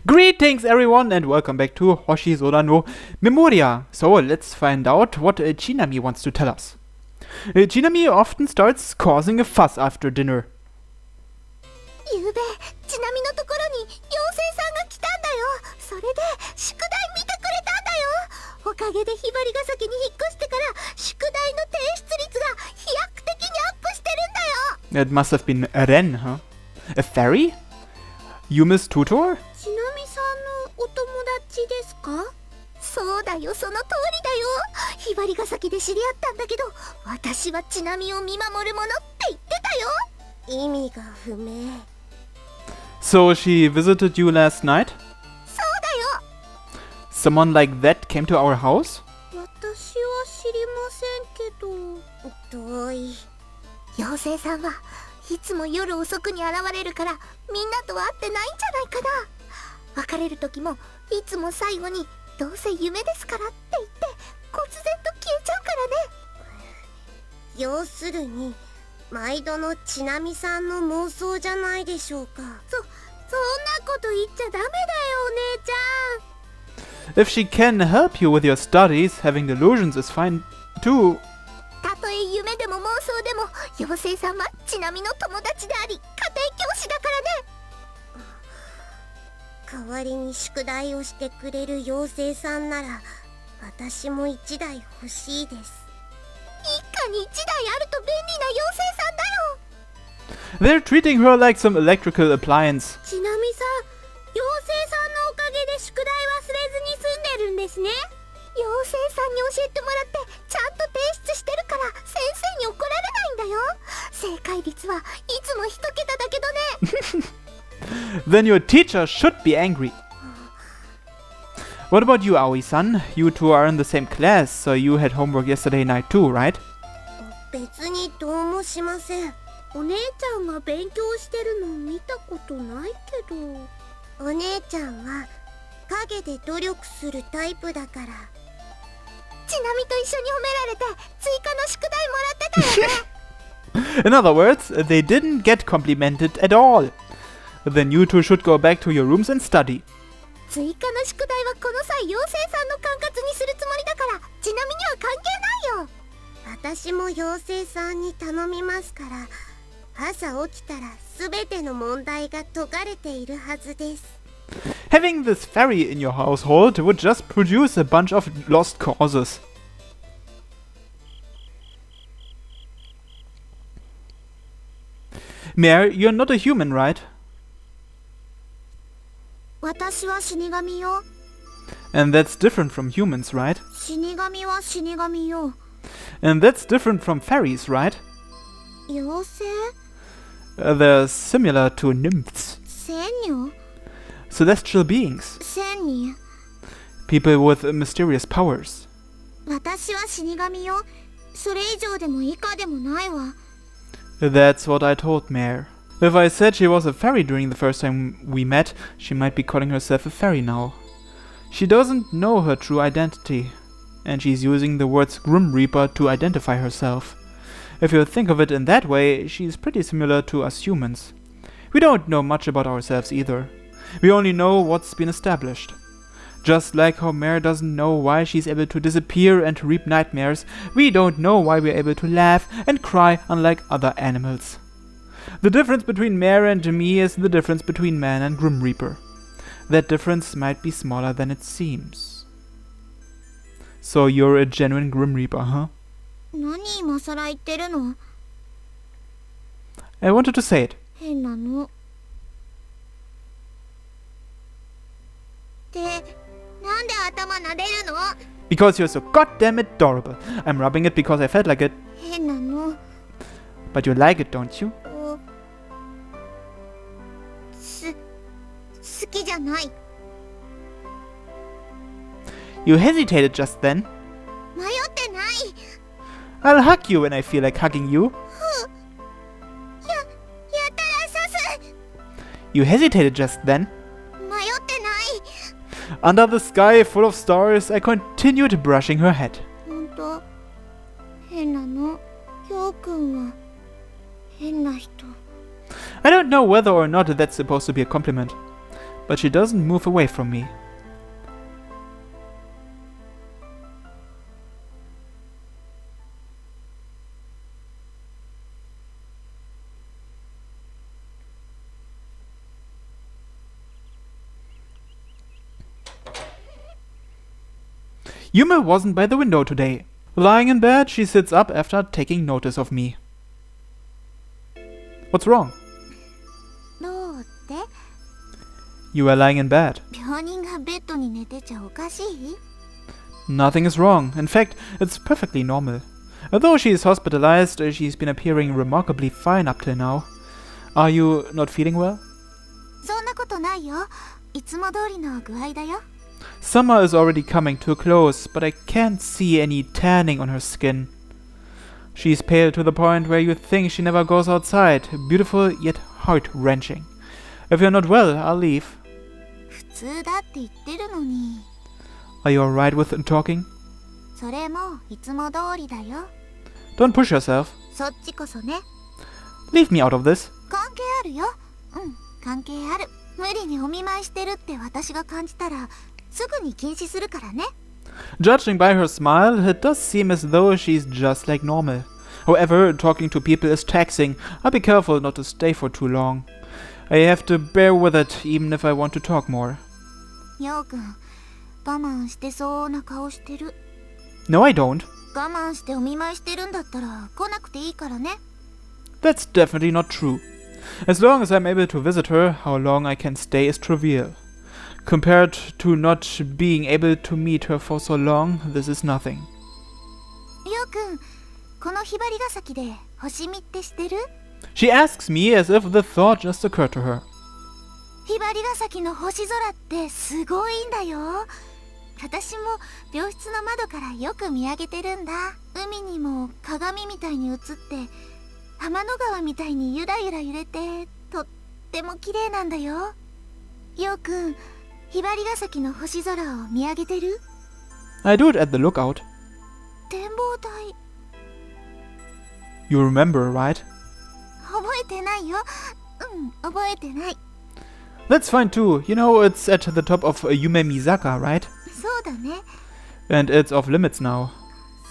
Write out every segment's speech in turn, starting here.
Greetings everyone and welcome back to Hoshizora no Memoria. So let's find out what Chinami wants to tell us. Chinami often starts causing a fuss after dinner. ゆうべ、ちなみのところに妖精さんが来たんだよ。それで宿題見てくれたんだよ。おかげでひばりが先に引っ越してから宿題の提出率が飛躍的にアップしてるんだよ。 It must have been Ren, huh? A fairy? Yume's tutor? ちなみさんのお友達ですか？そうだよ、その通りだよ。ひばりが先で知り合ったんだけど、私はちなみを見守るものって言ってたよ。意味が不明。So she visited you last night? そうだよ。 Someone like that came to our house? 私は知りませんけど。遠い。妖精さんはいつも夜遅くに現れるからみんなとは会ってないんじゃないかな。別れる時もいつも最後にどうせ夢ですからって言って忽然と消えちゃうからね。要するに毎度のちなみさんの妄想じゃないでしょうか。そんなこと言っちゃダメだよ、お姉ちゃん。 If she can help you with your studies, having delusions is fine too. たとえ夢でも妄想でも妖精さんはちなみの友達であり家庭教師だからね。代わりに宿題をしてくれる妖精さんなら私も1台欲しいです。一家に1台あると便利な妖精さんだよ。 They're treating her like some electrical appliance. ちなみさん、妖精さんのおかげで宿題忘れずに済んでるんですね。妖精さんに教えてもらってちゃんと提出してるから先生に怒られないんだよ。正解率はいつも1桁だけどね。Then your teacher should be angry. What about you, Aoi-san? You two are in the same class, so you had homework yesterday night too, right? 別にどうもしません。お姉ちゃんが勉強してるの見たことないけど。お姉ちゃんは陰で努力するタイプだから。ちなみと一緒に褒められて追加の宿題もらってたよね。 In other words, they didn't get complimented at all. Then you two should go back to your rooms and study. 追加の宿題はこの際妖精さんの管轄にするつもりだからちなみには関係ないよ。私も妖精さんに頼みますから、朝起きたら全ての問題が解かれているはずです。 Having this fairy in your household would just produce a bunch of lost causes. Mare, you're not a human, right? 私は死神よ。 And that's different from humans, right? 死神は死神よ。 And that's different from fairies, right? 妖精？ They're similar to nymphs. 仙女？ Celestial beings. 仙女？ People with mysterious powers. 私は死神よ。それ以上でも以下でもないわ。 That's what I told Mare. If I said she was a fairy during the first time we met, she might be calling herself a fairy now. She doesn't know her true identity, and she's using the words Grim Reaper to identify herself. If you think of it in that way, she's pretty similar to us humans. We don't know much about ourselves either. We only know what's been established. Just like how Mare doesn't know why she's able to disappear and reap nightmares, we don't know why we're able to laugh and cry unlike other animals. The difference between Mare and me is the difference between man and Grim Reaper. That difference might be smaller than it seems. So you're a genuine Grim Reaper, huh? 何今更言ってるの？ I wanted to say it. 変なの。で、なんで頭撫でるの？ Because you're so goddamn adorable. I'm rubbing it because I felt like it. 変なの。 But you like it, don't you? 好きじゃない。 You hesitated just then. 迷ってない。 I'll hug you when I feel like hugging you. やったら刺す。 You hesitated just then. 迷ってない。 Under the sky full of stars, I continued brushing her head. ほんと、変なの。きょうくんは変な人。 I don't know whether or not that's supposed to be a compliment. but she doesn't move away from me. Yume wasn't by the window today. Lying in bed, she sits up after taking notice of me. What's wrong? どうって You are lying in bed. 病人がベッドに寝てちゃおかしい Nothing is wrong. In fact, it's perfectly normal. Although she is hospitalized, she's been appearing remarkably fine up till now. Are you not feeling well? そんなことないよ。いつも通りの具合だよ。 Summer is already coming to a close, but I can't see any tanning on her skin. She's pale to the point where you think she never goes outside, beautiful yet heart-wrenching. If you're not well, I'll leave. 普通だって言ってるのに。 Are you alright with talking? それもいつも通りだよ。 Don't push yourself. そっちこそね。 Leave me out of this. 関係あるよ。関係ある。無理にお見舞いしてるって私が感じたらすぐに禁止するからね。 Judging by her smile, it does seem as though she's just like normal. However, talking to people is taxing. I'll be careful not to stay for too long. I have to bear with it, even if I want to talk more. ようくん、我慢してそうな顔してる。 No, I don't. 我慢してお見舞いしてるんだったら来なくていいからね。 That's definitely not true. As long as I'm able to visit her, how long I can stay is trivial. Compared to not being able to meet her for so long, this is nothing. ようくん、このひばりが崎で星見って知ってる？ She asks me as if the thought just occurred to her. ひばりが崎の星空ってすごいんだよ。私も病室の窓からよく見上げてるんだ。海にも鏡みたいに映って天の川みたいにゆらゆら揺れてとっても綺麗なんだよ。ようくん、ひばりが崎の星空を見上げてる？ I do it at the lookout. 展望台。 You remember, right? 覚えてないよ。覚えてない。 That's fine too. You know, it's at the top of Yume Misaka, right? そうだね。 And it's off limits now.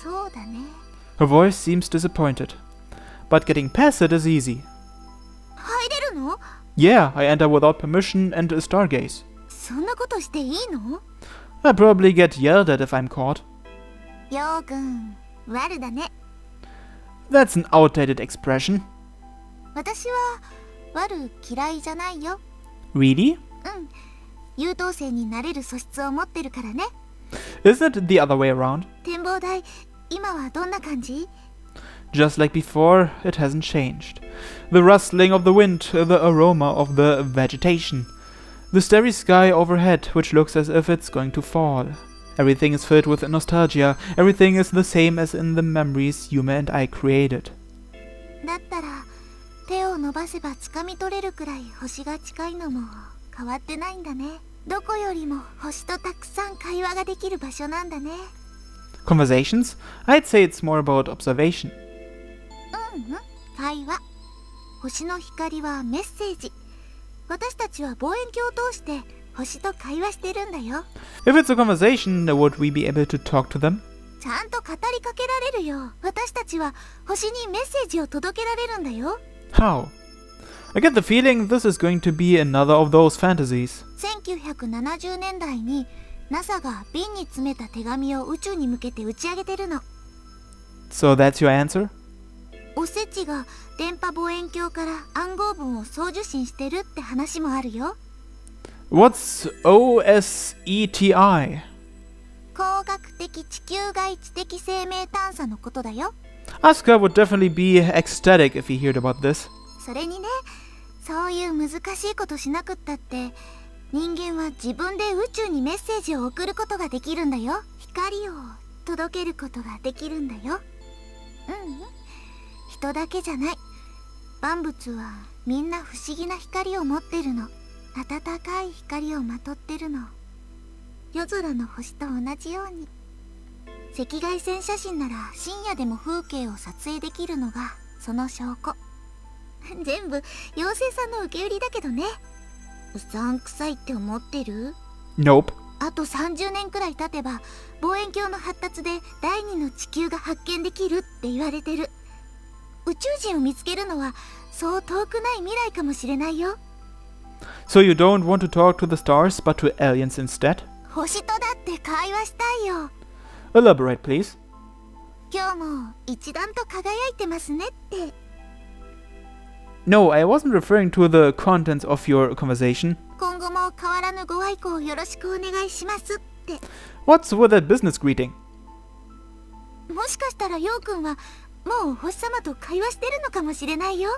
そうだね。 Her voice seems disappointed. But getting past it is easy. 入れるの？ Yeah, I enter without permission and stargaze. そんなことしていいの？ I'll probably get yelled at if I'm caught. ようくん、悪だね。 That's an outdated expression. 私は悪嫌いじゃないよ。 Really? 優等生になれる素質を持ってるからね。 Isn't it the other way around? 展望台、今はどんな感じ？ Just like before, it hasn't changed. The rustling of the wind, the aroma of the vegetation. The starry sky overhead, which looks as if it's going to fall. Everything is filled with nostalgia. Everything is the same as in the memories Yume and I created. だったら手を伸ばせば掴み取れるくらい星が近いのも変わってないんだね。どこよりも星とたくさん会話ができる場所なんだね。 Conversations? I'd say it's more about observation. 会話。星の光はメッセージ。私たちは望遠鏡を通して星と会話してるんだよ。 If it's a conversation, would we be able to talk to them? ちゃんと語りかけられるよ。私たちは星にメッセージを届けられるんだよ。 How? I get the feeling this is going to be another of those fantasies. 1970年代に NASA が瓶に詰めた手紙を宇宙に向けて打ち上げてるの。 So that's your answer? おせちが電波望遠鏡から暗号文を送受信してるって話もあるよ。 What's OSETI? 工学的地球外知的生命探査のことだよ。 Asuka would definitely be ecstatic if he heard about this. それにね、そういう難しいことしなくったって人間は自分で宇宙にメッセージを送ることができるんだよ。光を届けることができるんだよ。人だけじゃない。万物はみんな不思議な光を持ってるの。暖かい光をまとってるの。夜空の星と同じように。赤外線写真なら深夜でも風景を撮影できるのがその証拠。全部妖精さんの受け売りだけどね。うさんくさいって思ってる？ Nope. あと30年くらい経てば望遠鏡の発達で第二の地球が発見できるって言われてる。宇宙人を見つけるのはそう遠くない未来かもしれないよ。 So you don't want to talk to the stars, but to aliens instead? 星とだって会話したいよ。 Elaborate, please. 今日も一段と輝いてますねって。 No, I wasn't referring to the contents of your conversation. 今後も変わらぬご愛顧をよろしくお願いしますって。 What's with that business greeting? もしかしたらヨウくんはもう星様と会話してるのかもしれないよ。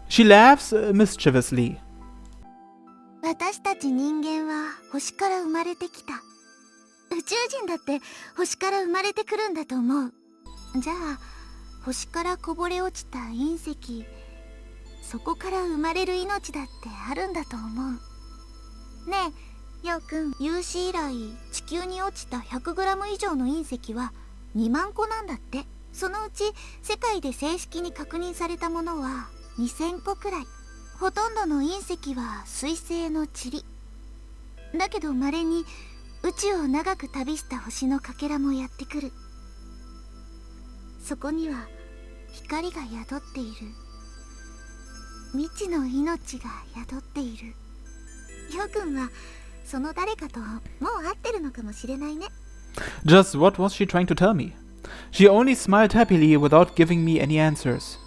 She laughs mischievously. 私たち人間は星から生まれてきた。宇宙人だって星から生まれてくるんだと思う。じゃあ星からこぼれ落ちた隕石、そこから生まれる命だってあるんだと思う。ねえヨウくん、有史以来地球に落ちた 100g 以上の隕石は2万個なんだって。そのうち世界で正式に確認されたものは2000個くらい。ほとんどの隕石は水星の塵だけど、稀に宇宙を長く旅した星のかけらもやってくる。そこには光が宿っている。未知の命が宿っている。ヨウくんはその誰かともう会ってるのかもしれないね。 Just what was she trying to tell me? She only smiled happily without giving me any answers.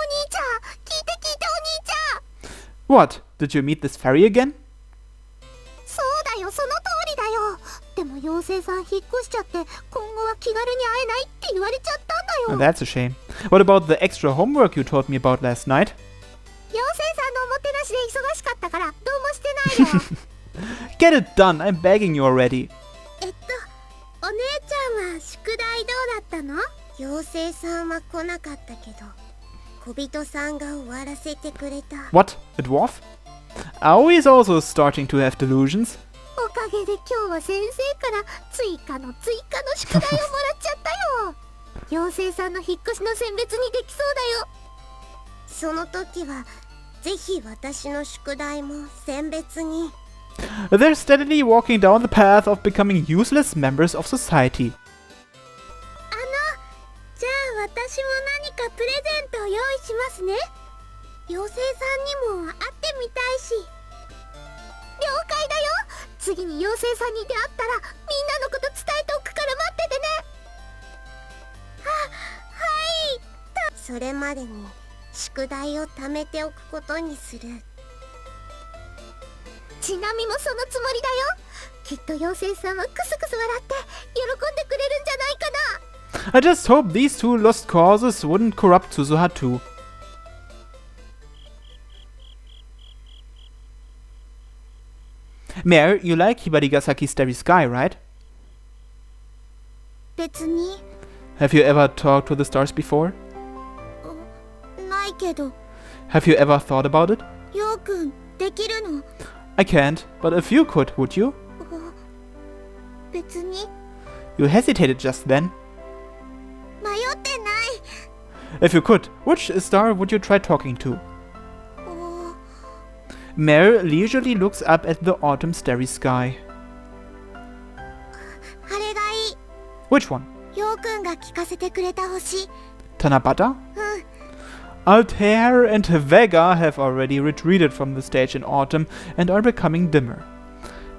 お兄ちゃん、聞いてお兄ちゃん。 What? Did you meet this fairy again? そうだよ、その通りだよ。でも妖精さん引っ越しちゃって今後は気軽に会えないって言われちゃったんだよ。 That's a shame. What about the extra homework you told me about last night? 妖精さんのおもてなしで忙しかったからどうもしてないよ。Get it done! I'm begging you already. お姉ちゃんは宿題どうだったの？妖精さんは来なかったけど小人さんが終わらせてくれた。 What? A dwarf? Aoi is also starting to have delusions. おかげで今日は先生から追加の宿題をもらっちゃったよ。妖精さんの引っ越しの選別にできそうだよ。その時はぜひ私の宿題も選別に。 They're steadily walking down the path of becoming useless members of society. じゃあ私も何かプレゼントを用意しますね。妖精さんにも会ってみたいし。了解だよ。次に妖精さんに出会ったらみんなのこと伝えておくから待っててね。はい。それまでに宿題を貯めておくことにする。ちなみもそのつもりだよ。きっと妖精さんはクスクス笑って喜んでくれるんじゃないかな。 I just hope these two lost causes wouldn't corrupt Suzuha too. Mare, you like Hibarigasaki's Starry Sky, right? 別に Have you ever talked to the stars before? ないけど。 Have you ever thought about it? ヨウくんできるの？ I can't, but if you could, would you? 別に You hesitated just then. 迷ってない。 If you could, which star would you try talking to? Mare leisurely looks up at the autumn starry sky. あれがいい。 Which one? ヨウくんが聞かせてくれた星。 Tanabata? Altair and Vega have already retreated from the stage in autumn and are becoming dimmer.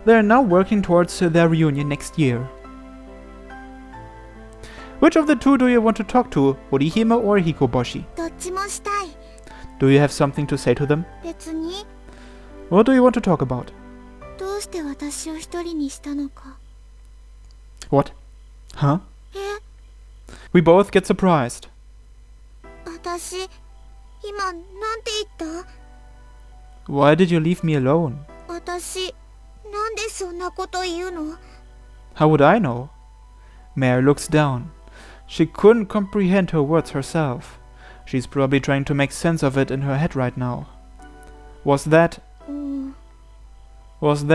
They are now working towards their reunion next year. Which of the two do you want to talk to, Orihime or Hikoboshi? どっちもしたい。 Do you have something to say to them? 別に。 What do you want to talk about? どうして私を一人にしたのか。 What? Huh? え、 We both get surprised. 私今なんて言った？ Why did you leave me alone? 私なんでそんなこと言うの？ How would I know? Mare looks down. She couldn't comprehend her words herself. She's probably trying to make sense of it in her head right now. Was that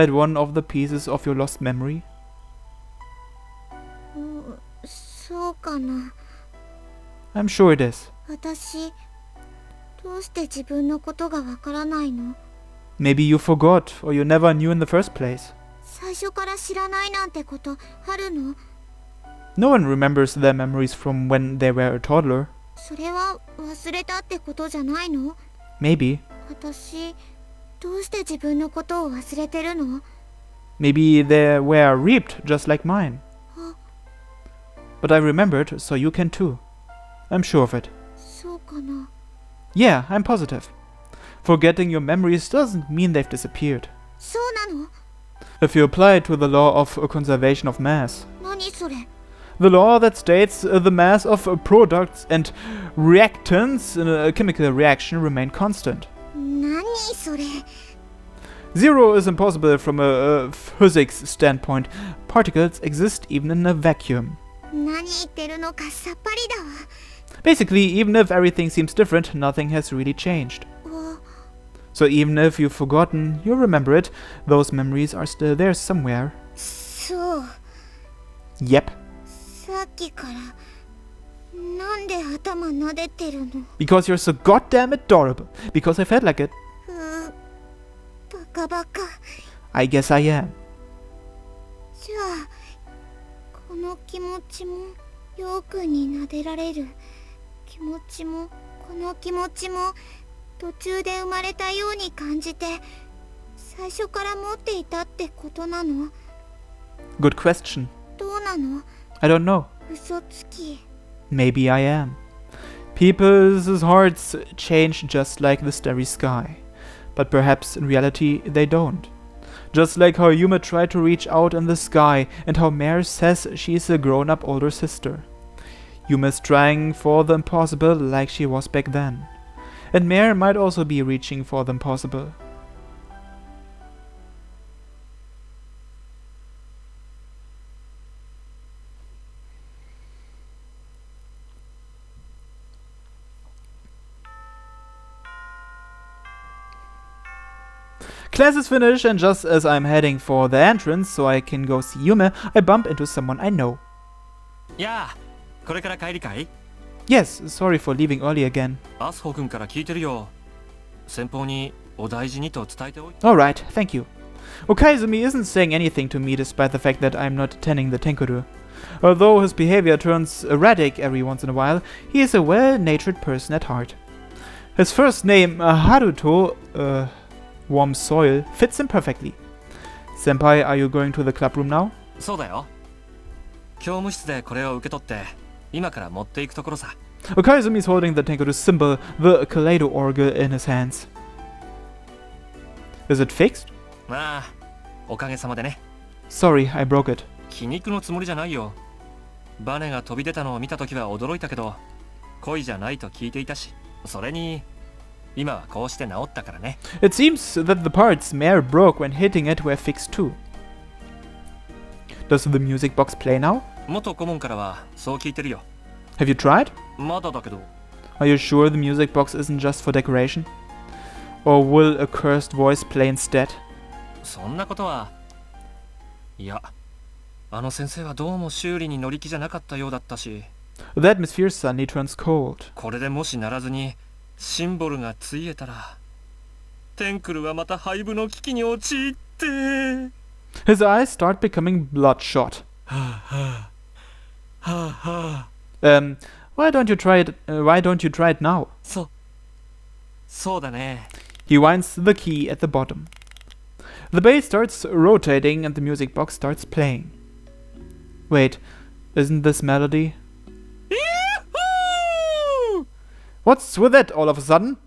one of the pieces of your lost memory? そうかな。 I'm sure it is. 私、どうして自分のことがわからないの？ Maybe you forgot, or you never knew in the first place. 最初から知らないなんてことあるの？ No one remembers their memories from when they were a toddler. それは忘れたってことじゃないの？ Maybe. 私、どうして自分のことを忘れてるの？ Maybe they were reaped just like mine. Huh? But I remembered, so you can too. I'm sure of it. そうかな。 Yeah, I'm positive. Forgetting your memories doesn't mean they've disappeared. そうなの？ If you apply it to the law of conservation of mass, 何それ？ the law that states the mass of products and reactants in a chemical reaction remain constant. 何それ？ Zero is impossible from a physics standpoint. Particles exist even in a vacuum. 何言ってるのかさっぱりだわ。 Basically, even if everything seems different, nothing has really changed. So even if you've forgotten, you'll remember it. Those memories are still there somewhere. そう。 Yep. さっきからなんで頭撫でてるの？ Because you're so goddamn adorable. Because I felt like it. バカバカ。 I guess I am. じゃあこの気持ちもよくに撫でられる気持ちもこの気持ちも途中で生まれたように感じて最初から持っていたってことなの？ Good question. どうなの？ I don't know. 嘘つき。 Maybe I am. People's hearts change just like the starry sky. But perhaps in reality they don't. Just like how Yuma tried to reach out in the sky and how Mare says she's a grown-up older sister. Yuma's trying for the impossible like she was back then. And Mare might also be reaching for the impossible. Class is finished, and just as I'm heading for the entrance so I can go see Yume, I bump into someone I know. Yeah, これから帰りかい? Yes, sorry for leaving early again. アスホ君から聞いてるよ。先方にお大事にと伝えておいて。 Alright, thank you. Okaisumi isn't saying anything to me despite the fact that I'm not attending the Tenkuru. Although his behavior turns erratic every once in a while, he is a well-natured person at heart. His first name, Haruto, warm soil, fits him perfectly. Senpai, are you going to the clubroom now? そうだよ。教務室でこれを受け取って今から持っていくところさ。 Okaisumi is holding the Tenkuru symbol, the Kaleido organ, in his hands. Is it fixed? まあ、おかげさまでね。 Sorry, I broke it. 気に入るのつもりじゃないよ。バネが飛び出たのを見たときは驚いたけど、恋じゃないと聞いていたし、それに今はこうして治ったからね。 It seems that the parts Mare broke when hitting it were fixed too. Does the music box play now? 元顧問からはそう聞いてるよ。 Have you tried? まだだけど。 Are you sure the music box isn't just for decoration? Or will a cursed voice play instead? そんなことは。いや、あの先生はどうも修理に乗り気じゃなかったようだったし。 The atmosphere suddenly turns cold. これでもしならずにシンボルがついえたら、テンクルはまた廃部の危機に陥って。 His eyes start becoming bloodshot. Why don't you try it? Why don't you try it now? そうだね。 He winds the key at the bottom. The bass starts rotating and the music box starts playing. Wait, isn't this melody? Yahoo! What's with that all of a sudden?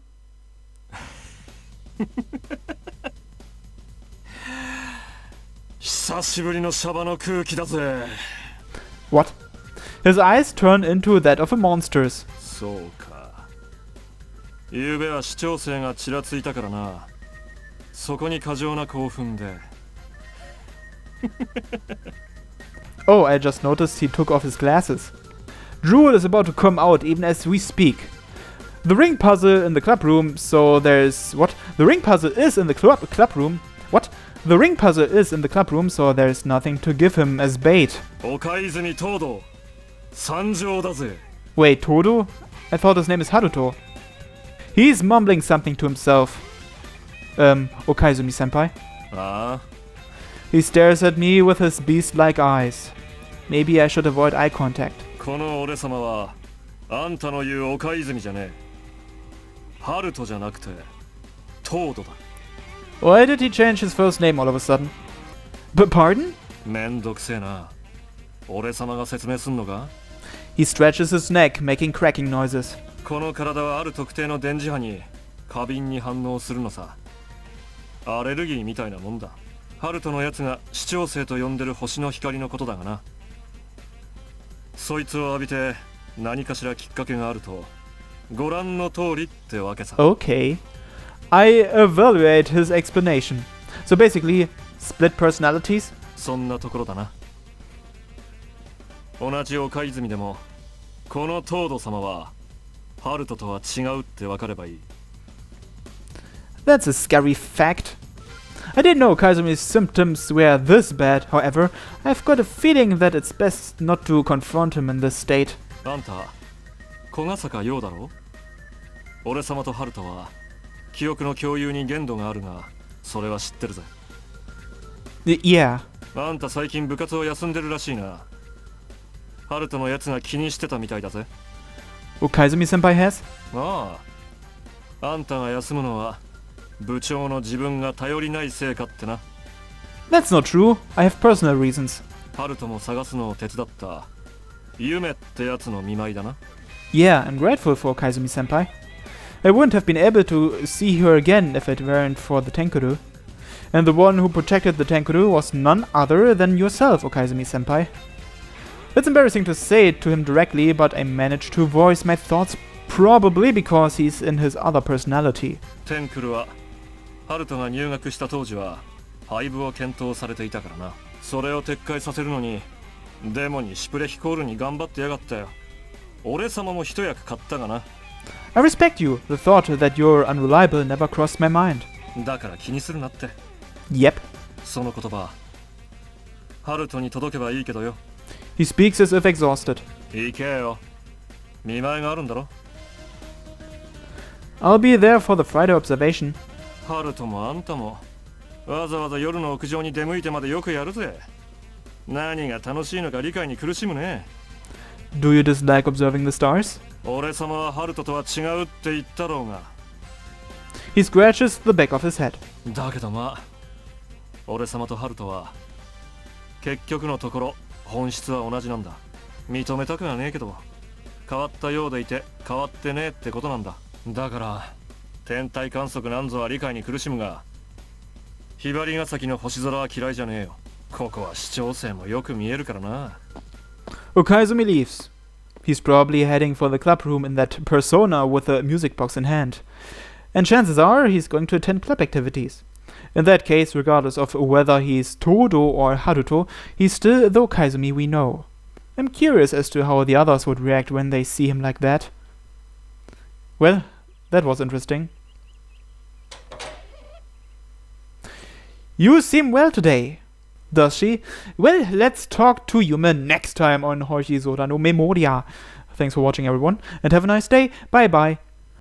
久しぶりのシャバの空気だぜ。 What? His eyes turn into that of a monster's. そうか。昨べは視聴生がちらついたからな。そこに過剰な興奮で。Oh, I just noticed he took off his glasses. Drool is about to come out even as we speak. The ring puzzle in the clubroom, so there's... What? The ring puzzle is in the clubroom? What? The ring puzzle is in the clubroom, so there's nothing to give him as bait. 岡泉東堂、参上だぜ。 Wait, Todo? I thought his name is Haruto. He's mumbling something to himself. Okaizumi-senpai. Ah, He stares at me with his beast-like eyes. Maybe I should avoid eye contact. この俺様はあんたの言う岡泉じゃねえ。ハルトじゃなくてトードだ。 Why did he change his first name all of a sudden? But pardon? めんどくせえな。俺様が説明すんのか？ He stretches his neck, making cracking noises. この体はある特定の電磁波に過敏に反応するのさ。アレルギーみたいなもんだ。ハルトのやつが視聴星と呼んでる星の光のことだがな。そいつを浴びて何かしらきっかけがあるとご覧の通りってわけさ。 Okay. I evaluate his explanation. So basically, split personalities? そんなところだな。同じ岡泉でもこのトード様はハルトとは違うってわかればいい。 That's a scary fact. I didn't know Kaizumi's symptoms were this bad, however. I've got a feeling that it's best not to confront him in this state. あんた小笠坂陽だろ。俺様とハルトは記憶の共有に限度があるがそれは知ってるぜ。 Yeah. あんた最近部活を休んでるらしいな。ハルトのやつが気にしてたみたいだぜ。 Okaizumi-senpai has? ああ、あんたが休むのは部長の自分が頼りないせいかってな。 That's not true. I have personal reasons. ハルトも探すのを手伝ったユメってやつの見舞いだな。 Yeah, I'm grateful for Kaizumi-senpai. I wouldn't have been able to see her again if it weren't for the Tenkuru. And the one who protected the Tenkuru was none other than yourself, Okaizumi-senpai. It's embarrassing to say it to him directly, but I managed to voice my thoughts, probably because he's in his other personality. テンクルはハルトが入学した当時は廃部を検討されていたからな。それを撤回させるのにデモにシュプレヒコールに頑張ってやがったよ。俺様も一役買ったがな。 I respect you. The thought that you're unreliable never crossed my mind. だから気にするなって。 Yep. その言葉ハルトに届けばいいけどよ。 He speaks as if exhausted. 行けよ。見舞いがあるんだろ。 I'll be there for the Friday observation. ハルトもあんたもわざわざ夜の屋上に出向いてまでよくやるぜ。何が楽しいのか理解に苦しむね。 Do you dislike observing the stars? 俺様はハルトとは違うって言ったろうが。 He scratches the back of his head. だけどまあ俺様とハルトは結局のところ本質は同じなんだ。認めたくはねえけど変わったようでいて変わってねえってことなんだ。だから天体観測なんぞは理解に苦しむがひばりが崎の星空は嫌いじゃねえよ。ここは視聴星もよく見えるからな。 Okaizumi leaves. He's probably heading for the club room in that persona with a music box in hand. And chances are he's going to attend club activities. In that case, regardless of whether he's Todo or Haruto, he's still the Okaizumi we know. I'm curious as to how the others would react when they see him like that. Well, that was interesting. You seem well today. Does she? Well, let's talk to Yume next time on Hoshizora no Memoria. Thanks for watching, everyone, and have a nice day. Bye bye.